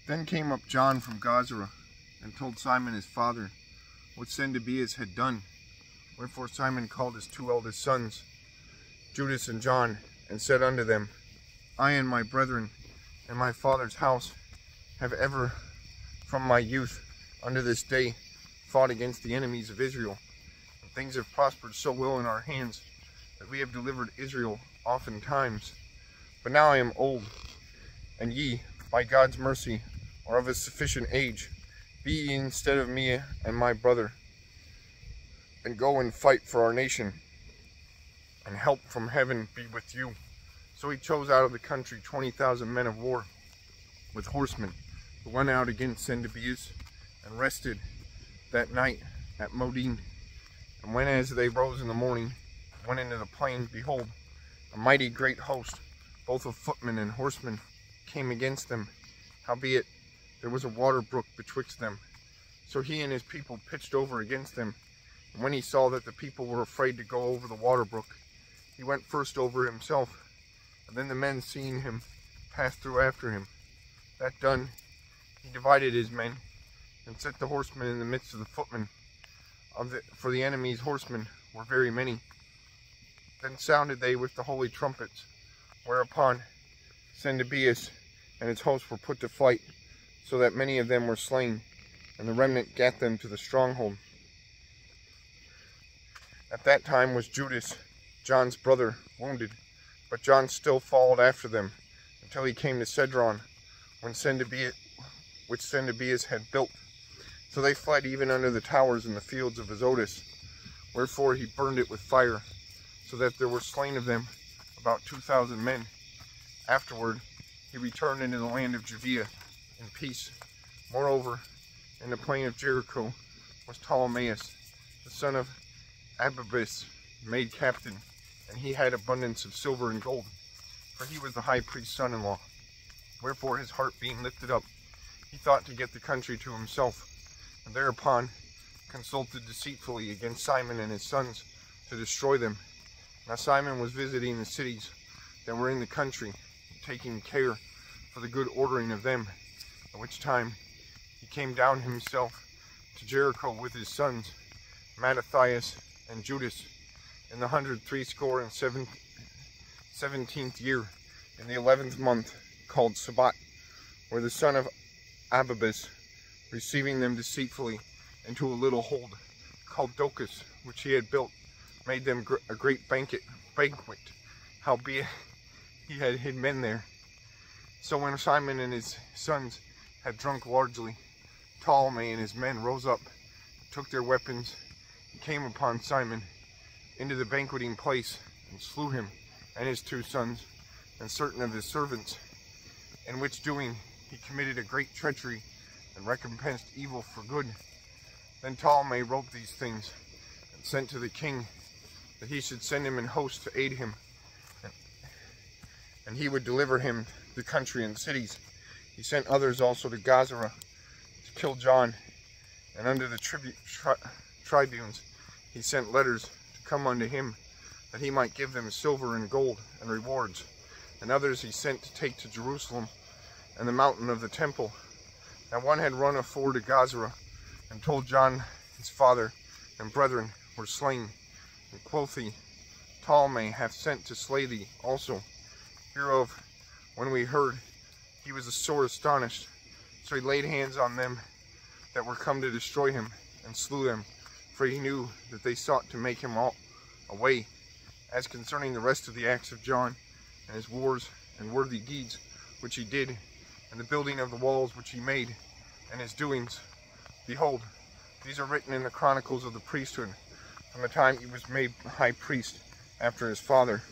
Then came up John from Gaza, and told Simon his father what Sendebeus had done. Wherefore Simon called his two eldest sons, Judas and John, and said unto them, I and my brethren and my father's house have ever from my youth unto this day fought against the enemies of Israel. And things have prospered so well in our hands that we have delivered Israel oftentimes. But now I am old, and ye, by God's mercy, are of a sufficient age. Be ye instead of me and my brother, and go and fight for our nation, and help from heaven be with you. So he chose out of the country 20,000 men of war, with horsemen, who went out against Sendebeus, and rested that night at Modin. And when as they rose in the morning, went into the plain, behold, a mighty great host, both of footmen and horsemen, came against them. Howbeit there was a water brook betwixt them. So he and his people pitched over against them. And when he saw that the people were afraid to go over the water brook, he went first over himself. And then the men, seeing him, passed through after him. That done, he divided his men, and set the horsemen in the midst of the footmen, for the enemy's horsemen were very many. Then sounded they with the holy trumpets, whereupon Sendebeus and his host were put to flight, so that many of them were slain, and the remnant gat them to the stronghold. At that time was Judas, John's brother, wounded, but John still followed after them, until he came to Cedron, which Sendebeus had built. So they fled even under the towers in the fields of Azotus, wherefore he burned it with fire, so that there were slain of them about 2,000 men. Afterward he returned into the land of Judea in peace. Moreover, in the plain of Jericho was Ptolemaeus, the son of Abibus, made captain, and he had abundance of silver and gold, for he was the high priest's son-in-law. Wherefore his heart being lifted up, he thought to get the country to himself, and thereupon consulted deceitfully against Simon and his sons to destroy them. Now Simon was visiting the cities that were in the country, taking care for the good ordering of them, at which time he came down himself to Jericho with his sons, Mattathias and Judas, in the 117th year, in the 11th month, called Sabbat, where the son of Abibus, receiving them deceitfully into a little hold, called Docus, which he had built, made them a great banquet, howbeit he had hid men there. So when Simon and his sons had drunk largely, Ptolemy and his men rose up, took their weapons, and came upon Simon into the banqueting place, and slew him and his two sons, and certain of his servants, in which doing he committed a great treachery, and recompensed evil for good. Then Ptolemy wrote these things, and sent to the king, that he should send him in hosts to aid him, and he would deliver him the country and cities. He sent others also to Gaza to kill John, and unto the tribunes he sent letters to come unto him, that he might give them silver and gold and rewards. And others he sent to take to Jerusalem and the mountain of the temple. Now one had run afore to Gaza, and told John his father and brethren were slain. And quoth he, Ptolemy hath sent to slay thee also. Hereof, when we heard, he was sore astonished. So he laid hands on them that were come to destroy him, and slew them, for he knew that they sought to make him all away. As concerning the rest of the acts of John, and his wars and worthy deeds which he did, and the building of the walls which he made, and his doings, behold, these are written in the chronicles of the priesthood, from the time he was made high priest after his father.